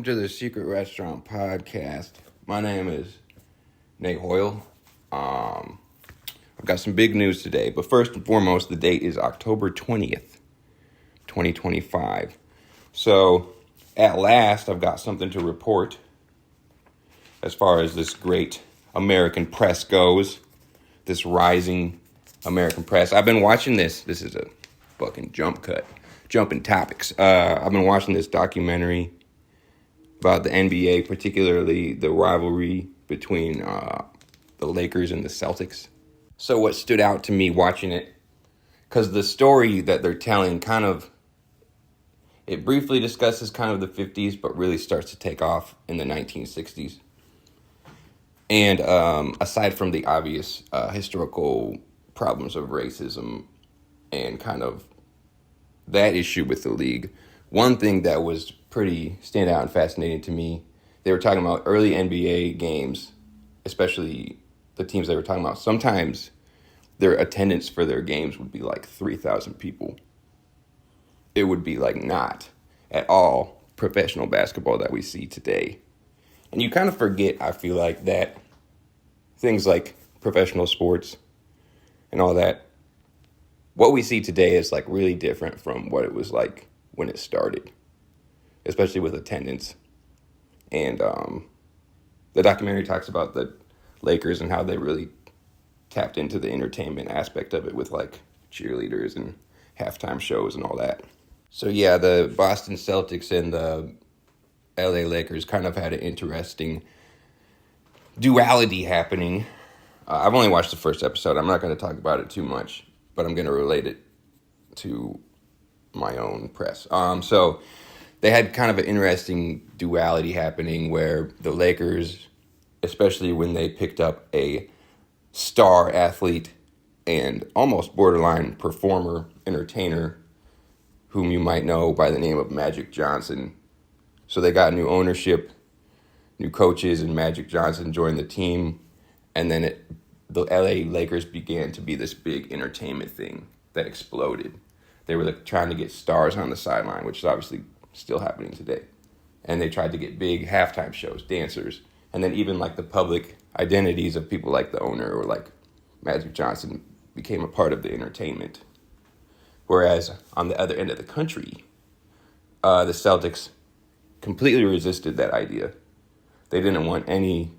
welcome to the Secret Restaurant Podcast. My name is Nate Hoyle. I've got some big news today, but first and foremost, the date is October 20th, 2025. So, at last, I've got something to report as far as this great American press goes, this rising American press. I've been watching this. This is a fucking jumping topics. I've been watching this documentary about the NBA, particularly the rivalry between the Lakers and the Celtics. So what stood out to me watching it, because the story that they're telling it briefly discusses kind of the 50s, but really starts to take off in the 1960s. And aside from the obvious historical problems of racism and kind of that issue with the league, one thing that was pretty standout and fascinating to me, they were talking about early NBA games, especially the teams they were talking about. Sometimes their attendance for their games would be like 3,000 people. It would be like not at all professional basketball that we see today. And you kind of forget, I feel like, that things like professional sports and all that, what we see today is like really different from what it was like when it started, especially with attendance. And the documentary talks about the Lakers and how they really tapped into the entertainment aspect of it with like cheerleaders and halftime shows and all that. So yeah, the Boston Celtics and the LA Lakers kind of had an interesting duality happening. I've only watched the first episode. I'm not going to talk about it too much, but I'm going to relate it to my own press. So they had kind of an interesting duality happening where the Lakers, especially when they picked up a star athlete and almost borderline performer, entertainer, whom you might know by the name of Magic Johnson. So they got new ownership, new coaches, and Magic Johnson joined the team. And then the LA Lakers began to be this big entertainment thing that exploded. They were trying to get stars on the sideline, which is obviously still happening today. And they tried to get big halftime shows, dancers, and then even like the public identities of people like the owner or like Magic Johnson became a part of the entertainment. Whereas on the other end of the country, the Celtics completely resisted that idea. They didn't want any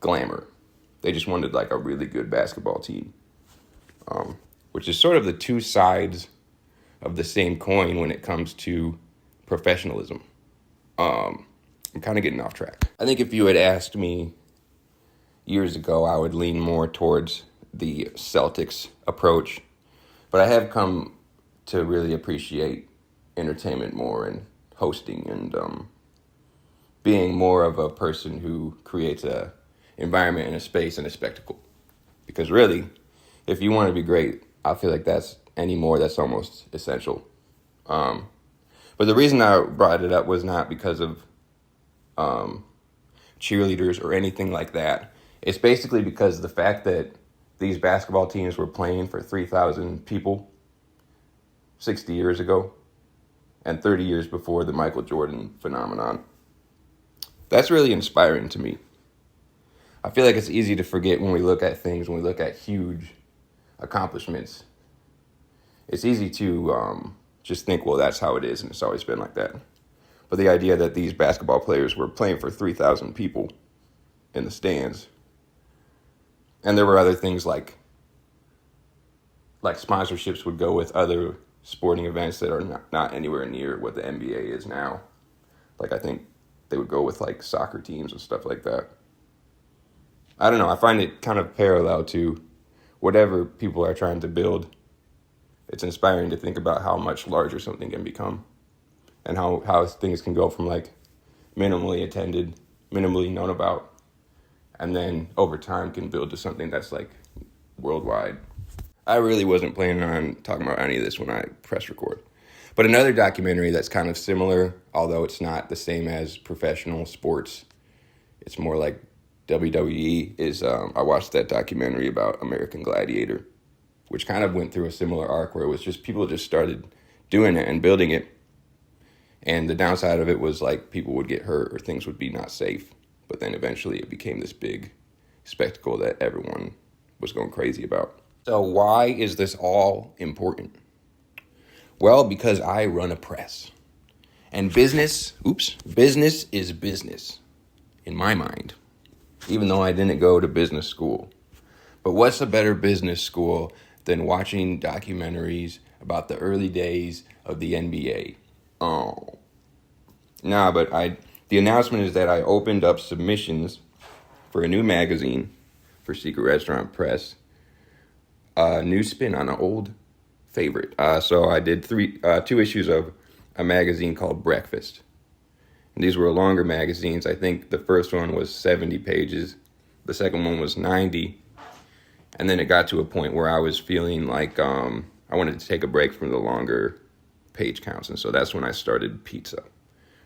glamour. They just wanted like a really good basketball team, which is sort of the two sides of the same coin when it comes to professionalism. I'm kind of getting off track. I think if you had asked me years ago, I would lean more towards the Celtics approach, but I have come to really appreciate entertainment more and hosting and being more of a person who creates a environment and a space and a spectacle. Because really, if you want to be great, I feel like that's almost essential. But the reason I brought it up was not because of cheerleaders or anything like that. It's basically because the fact that these basketball teams were playing for 3,000 people 60 years ago and 30 years before the Michael Jordan phenomenon. That's really inspiring to me. I feel like it's easy to forget when we look at things, when we look at huge accomplishments. It's easy to just think, well, that's how it is, and it's always been like that. But the idea that these basketball players were playing for 3,000 people in the stands, and there were other things like sponsorships would go with other sporting events that are not anywhere near what the NBA is now. Like I think they would go with like soccer teams and stuff like that. I don't know. I find it kind of parallel to whatever people are trying to build. It's inspiring to think about how much larger something can become and how things can go from like minimally attended, minimally known about, and then over time can build to something that's like worldwide. I really wasn't planning on talking about any of this when I press record. But another documentary that's kind of similar, although it's not the same as professional sports, it's more like WWE, is I watched that documentary about American Gladiator, which kind of went through a similar arc where it was just people just started doing it and building it. And the downside of it was like people would get hurt or things would be not safe. But then eventually it became this big spectacle that everyone was going crazy about. So why is this all important? Well, because I run a press. And business is business in my mind, even though I didn't go to business school. But what's a better business school than watching documentaries about the early days of the NBA? Oh. Nah, but the announcement is that I opened up submissions for a new magazine for Secret Restaurant Press. A new spin on an old favorite. So I did two issues of a magazine called Breakfast. And these were longer magazines. I think the first one was 70 pages. The second one was 90. And then it got to a point where I was feeling like I wanted to take a break from the longer page counts. And so that's when I started Pizza,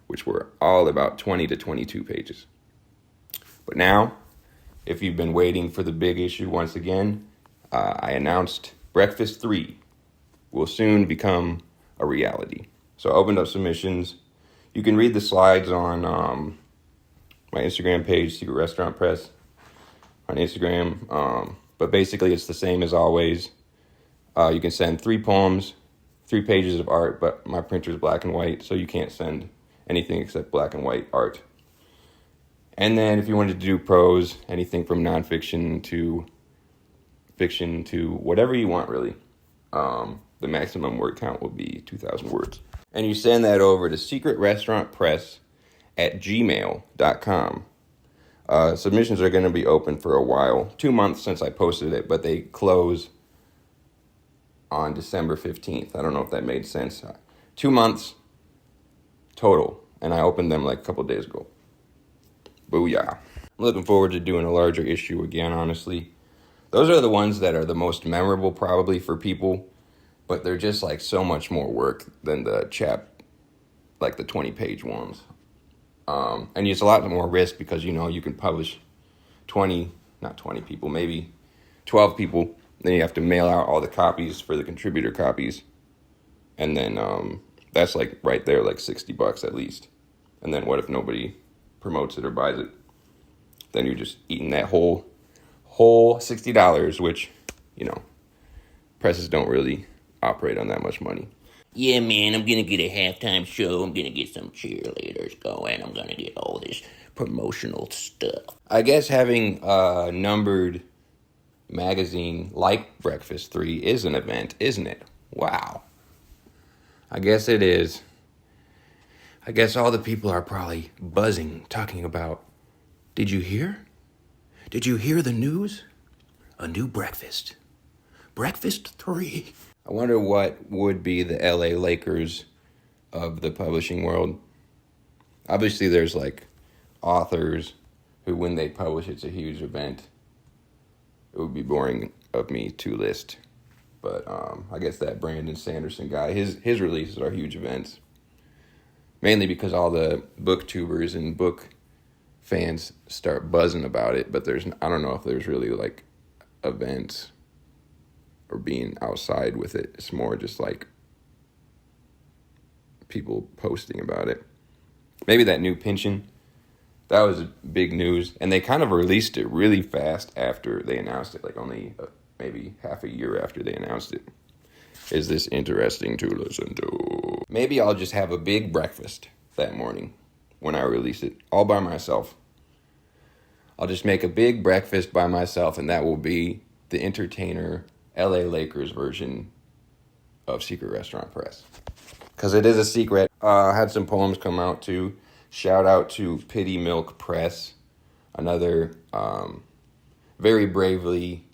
which were all about 20 to 22 pages. But now, if you've been waiting for the big issue once again, I announced Breakfast 3 will soon become a reality. So I opened up submissions. You can read the slides on my Instagram page, Secret Restaurant Press, on Instagram. But basically, it's the same as always. You can send 3 poems, 3 pages of art, but my printer is black and white, so you can't send anything except black and white art. And then if you wanted to do prose, anything from nonfiction to fiction to whatever you want, really. The maximum word count will be 2,000 words. And you send that over to secretrestaurantpress@gmail.com. Submissions are going to be open for a while. 2 months since I posted it, but they close on December 15th. I don't know if that made sense. 2 months total, and I opened them like a couple days ago. Booyah. I'm looking forward to doing a larger issue again, honestly. Those are the ones that are the most memorable probably for people, but they're just like so much more work than the 20-page ones. And it's a lot more risk because, you can publish not 20 people, maybe 12 people. Then you have to mail out all the copies for the contributor copies. And then that's like right there, like $60 at least. And then what if nobody promotes it or buys it? Then you're just eating that whole $60, which, presses don't really operate on that much money. Yeah, man, I'm gonna get a halftime show. I'm gonna get some cheerleaders going. I'm gonna get all this promotional stuff. I guess having a numbered magazine like Breakfast 3 is an event, isn't it? Wow. I guess it is. I guess all the people are probably buzzing, talking about, did you hear? Did you hear the news? A new breakfast. Breakfast 3. I wonder what would be the LA Lakers of the publishing world. Obviously, there's like authors who, when they publish, it's a huge event. It would be boring of me to list. But I guess that Brandon Sanderson guy, his releases are huge events. Mainly because all the booktubers and book fans start buzzing about it. But I don't know if there's really like events or being outside with it. It's more just like people posting about it. Maybe that new pension, that was big news. And they kind of released it really fast after they announced it, like only maybe half a year after they announced it. Is this interesting to listen to? Maybe I'll just have a big breakfast that morning when I release it, all by myself. I'll just make a big breakfast by myself, and that will be the entertainer LA Lakers version of Secret Restaurant Press. Because it is a secret. I had some poems come out too. Shout out to Pity Milk Press, another very bravely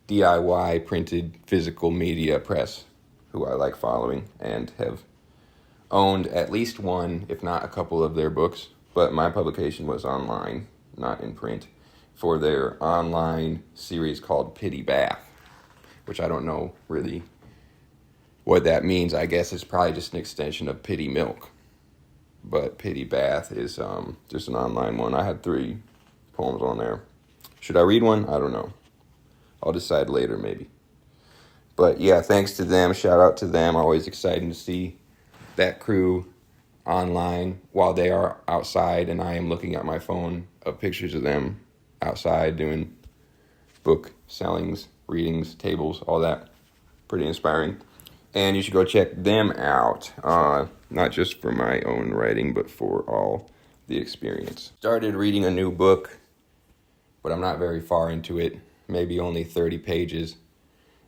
DIY printed physical media press who I like following and have owned at least one, if not a couple of their books. But my publication was online, not in print, for their online series called Pity Bath, which I don't know really what that means. I guess it's probably just an extension of Pity Milk. But Pity Bath is just an online one. I had 3 poems on there. Should I read one? I don't know. I'll decide later maybe. But yeah, thanks to them. Shout out to them. Always exciting to see that crew online while they are outside, and I am looking at my phone of pictures of them outside doing book sellings, readings, tables, all that. Pretty inspiring. And you should go check them out, not just for my own writing, but for all the experience. Started reading a new book, but I'm not very far into it, maybe only 30 pages.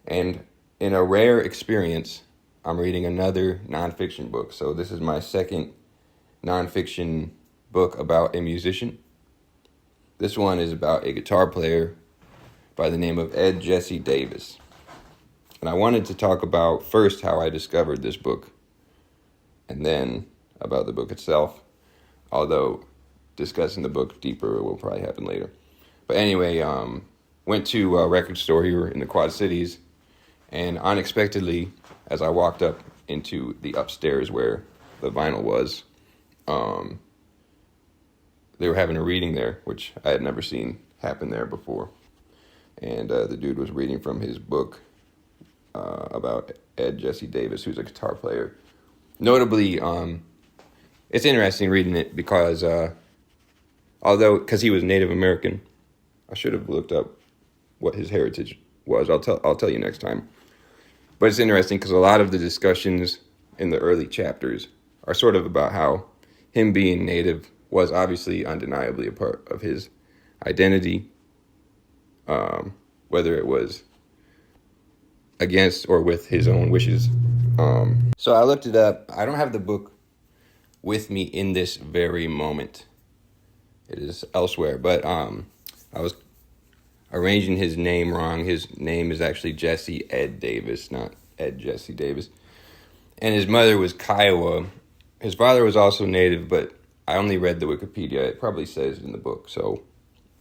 And in a rare experience, I'm reading another nonfiction book. So this is my second nonfiction book about a musician. This one is about a guitar player by the name of Ed Jesse Davis. And I wanted to talk about first how I discovered this book, and then about the book itself, although discussing the book deeper will probably happen later. But anyway, went to a record store here in the Quad Cities, and unexpectedly, as I walked up into the upstairs where the vinyl was, they were having a reading there, which I had never seen happen there before. And the dude was reading from his book about Ed Jesse Davis, who's a guitar player. Notably, it's interesting reading it because because he was Native American, I should have looked up what his heritage was. I'll tell you next time. But it's interesting because a lot of the discussions in the early chapters are sort of about how him being Native was obviously undeniably a part of his identity, whether it was against or with his own wishes. So I looked it up. I don't have the book with me in this very moment. It is elsewhere, but I was arranging his name wrong. His name is actually Jesse Ed Davis, not Ed Jesse Davis. And his mother was Kiowa. His father was also Native, but I only read the Wikipedia. It probably says in the book, so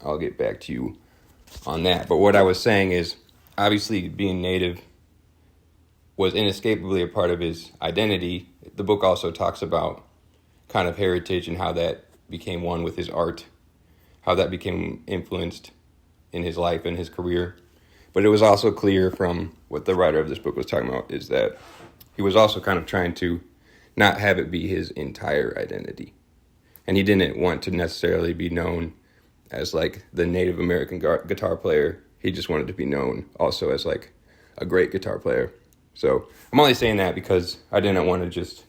I'll get back to you on that. But what I was saying is, obviously being Native was inescapably a part of his identity. The book also talks about kind of heritage and how that became one with his art, how that became influenced in his life and his career. But it was also clear from what the writer of this book was talking about is that he was also kind of trying to not have it be his entire identity. And he didn't want to necessarily be known as like the Native American guitar player. He just wanted to be known also as like a great guitar player. So I'm only saying that because I didn't want to just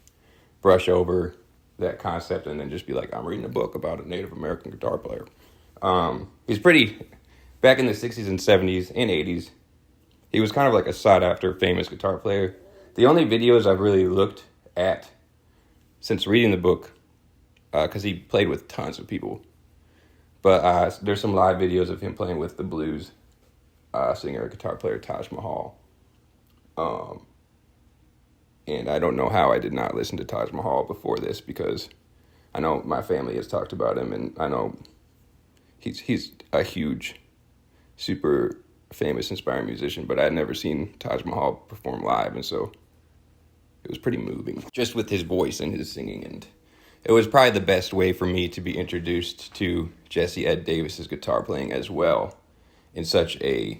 brush over that concept and then just be like, I'm reading a book about a Native American guitar player. He's pretty, back in the 60s and 70s and 80s, he was kind of like a sought after famous guitar player. The only videos I've really looked at since reading the book, because he played with tons of people, but there's some live videos of him playing with the blues singer, guitar player Taj Mahal. And I don't know how I did not listen to Taj Mahal before this, because I know my family has talked about him, and I know he's a huge, super famous, inspiring musician, but I had never seen Taj Mahal perform live, and so it was pretty moving, just with his voice and his singing, and it was probably the best way for me to be introduced to Jesse Ed Davis's guitar playing as well, in such a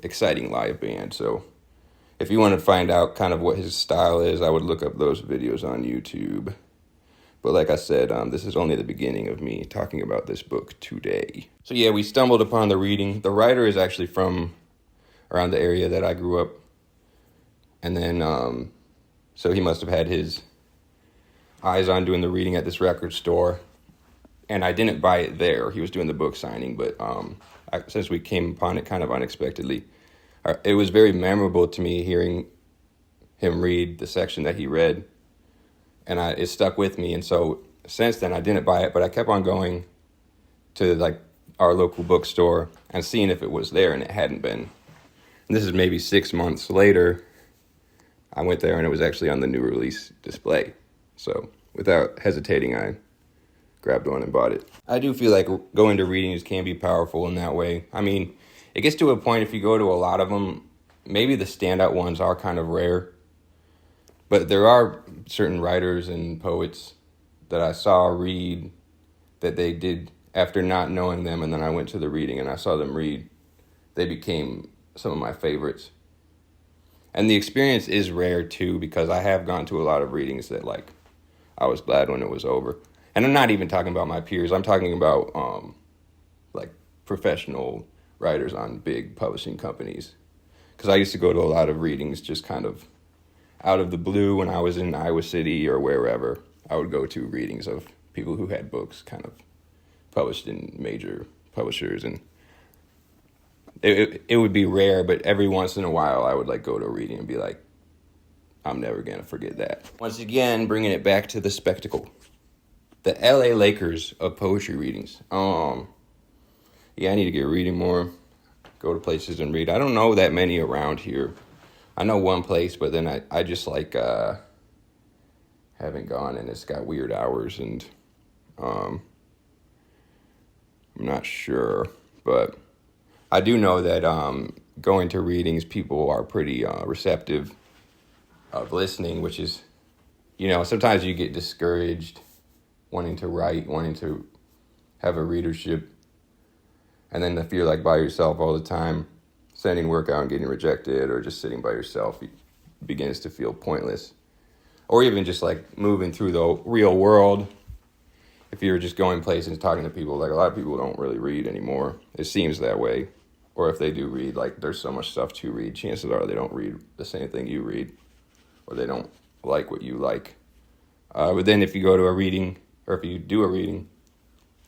exciting live band. So if you want to find out kind of what his style is, I would look up those videos on YouTube. But like I said, this is only the beginning of me talking about this book today. So yeah, we stumbled upon the reading. The writer is actually from around the area that I grew up. And then, so he must have had his eyes on doing the reading at this record store. And I didn't buy it there. He was doing the book signing, but since we came upon it kind of unexpectedly, it was very memorable to me hearing him read the section that he read, and it stuck with me. And so since then, I didn't buy it, but I kept on going to like our local bookstore and seeing if it was there, and it hadn't been. And this is maybe 6 months later. I went there, and it was actually on the new release display. So without hesitating, I grabbed one and bought it. I do feel like going to readings can be powerful in that way. I mean, it gets to a point, if you go to a lot of them, maybe the standout ones are kind of rare. But there are certain writers and poets that I saw read that they did after not knowing them, and then I went to the reading and I saw them read. They became some of my favorites. And the experience is rare too, because I have gone to a lot of readings that like I was glad when it was over. And I'm not even talking about my peers. I'm talking about like professional writers on big publishing companies. Because I used to go to a lot of readings just kind of out of the blue when I was in Iowa City or wherever. I would go to readings of people who had books kind of published in major publishers, and it would be rare, but every once in a while I would like go to a reading and be like, I'm never gonna forget that. Once again, bringing it back to the spectacle, the LA Lakers of poetry readings. Yeah, I need to get reading more, go to places and read. I don't know that many around here. I know one place, but then I just like haven't gone, and it's got weird hours, and I'm not sure, but I do know that going to readings, people are pretty receptive of listening, which is, sometimes you get discouraged wanting to write, wanting to have a readership, and then if you're like by yourself all the time, sending work out and getting rejected, or just sitting by yourself, it begins to feel pointless. Or even just like moving through the real world. If you're just going places and talking to people, like a lot of people don't really read anymore. It seems that way. Or if they do read, like there's so much stuff to read, chances are they don't read the same thing you read, or they don't like what you like. But then if you go to a reading, or if you do a reading,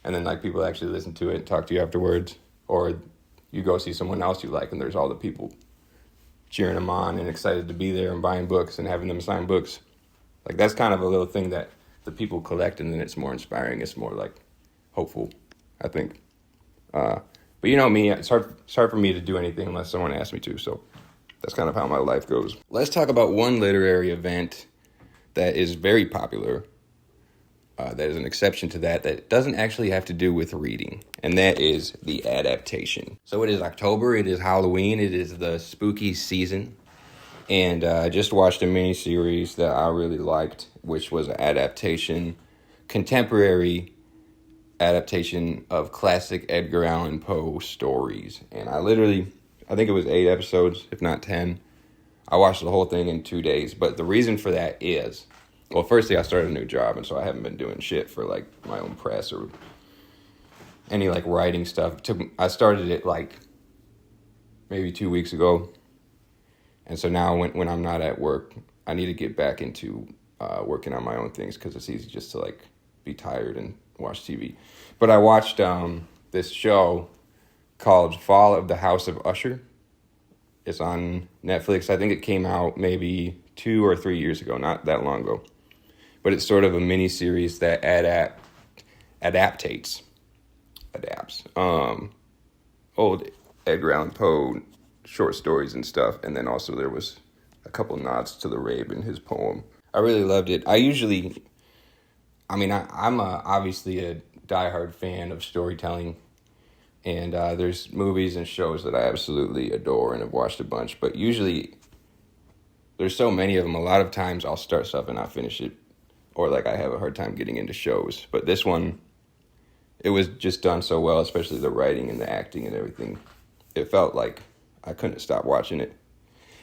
and then like people actually listen to it and talk to you afterwards, or you go see someone else you like and there's all the people cheering them on and excited to be there and buying books and having them sign books. Like that's kind of a little thing that the people collect, and then it's more inspiring. It's more like hopeful, I think. But you know me, it's hard for me to do anything unless someone asks me to. So that's kind of how my life goes. Let's talk about one literary event that is very popular. That is an exception to that doesn't actually have to do with reading, and that is the adaptation. So it is October, it is Halloween, it is the spooky season, and I just watched a miniseries that I really liked, which was an contemporary adaptation of classic Edgar Allan Poe stories. And I think it was 8 episodes, if not 10. I watched the whole thing in 2 days, but the reason for that is, well, firstly, I started a new job, and so I haven't been doing shit for, like, my own press or any, like, writing stuff. I started it, like, maybe 2 weeks ago, and so now when I'm not at work, I need to get back into working on my own things, because it's easy just to, like, be tired and watch TV. But I watched this show called Fall of the House of Usher. It's on Netflix. I think it came out maybe 2 or 3 years ago, not that long ago. But it's sort of a mini series that adapts old Edgar Allan Poe short stories and stuff, and then also there was a couple nods to the Raven in his poem. I really loved it. I'm obviously a diehard fan of storytelling, and there's movies and shows that I absolutely adore and have watched a bunch, but usually there's so many of them. A lot of times I'll start stuff and not finish it, or like I have a hard time getting into shows. But this one, it was just done so well, especially the writing and the acting and everything. It felt like I couldn't stop watching it.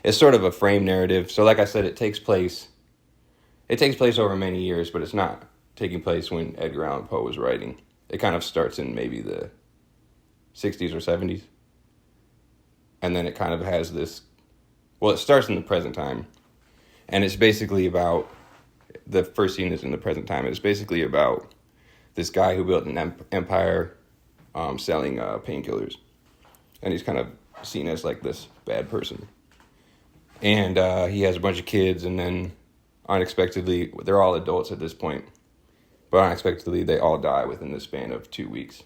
It's sort of a frame narrative. So like I said, it takes place over many years, but it's not taking place when Edgar Allan Poe was writing. It kind of starts in maybe the 60s or 70s. And then it kind of has this, well, it starts in the present time. And it's basically about, the first scene is in the present time. It's basically about this guy who built an empire selling painkillers. And he's kind of seen as like this bad person. And he has a bunch of kids, and then unexpectedly, they're all adults at this point, but unexpectedly they all die within the span of 2 weeks.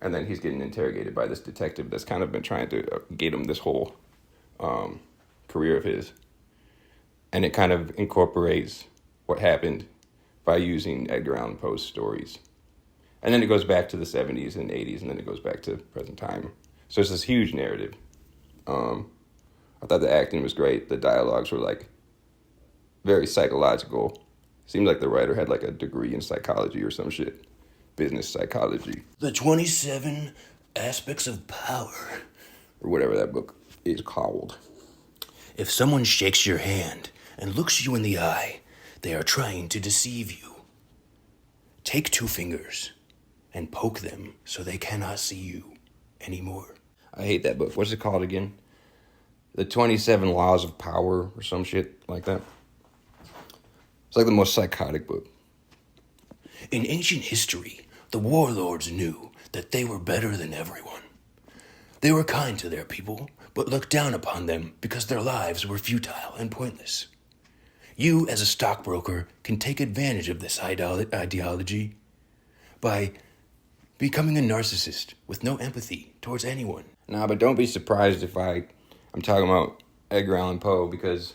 And then he's getting interrogated by this detective that's kind of been trying to get him this whole career of his. And it kind of incorporates what happened by using Edgar Allan Poe's stories. And then it goes back to the 70s and 80s, and then it goes back to present time. So it's this huge narrative. I thought the acting was great. The dialogues were like very psychological. Seemed like the writer had like a degree in psychology or some shit. Business psychology. The 27 Aspects of Power. Or whatever that book is called. If someone shakes your hand and looks you in the eye, They are trying to deceive you. Take 2 fingers and poke them so they cannot see you anymore. I hate that book. What's it called again? The 27 Laws of Power or some shit like that. It's like the most psychotic book. In ancient history, the warlords knew that they were better than everyone. They were kind to their people, but looked down upon them because their lives were futile and pointless. You, as a stockbroker, can take advantage of this ideology by becoming a narcissist with no empathy towards anyone. Nah, but don't be surprised if I'm talking about Edgar Allan Poe, because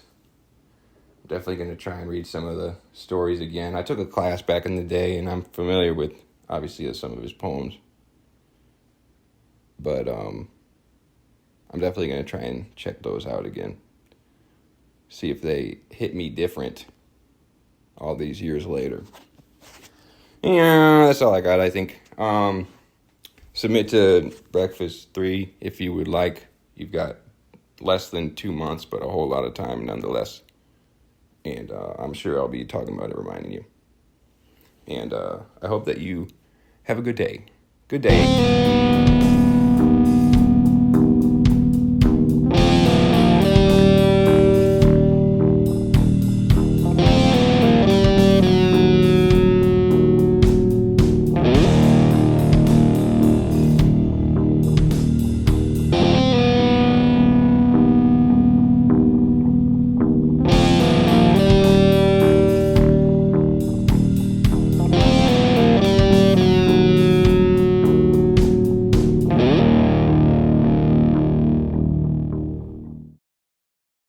I'm definitely going to try and read some of the stories again. I took a class back in the day, and I'm familiar with, obviously, some of his poems. But I'm definitely going to try and check those out again. See if they hit me different all these years later. Yeah, that's all I got, I think. Submit to Breakfast 3 if you would like. You've got less than 2 months, but a whole lot of time nonetheless. And I'm sure I'll be talking about it, reminding you. And I hope that you have a good day. Good day.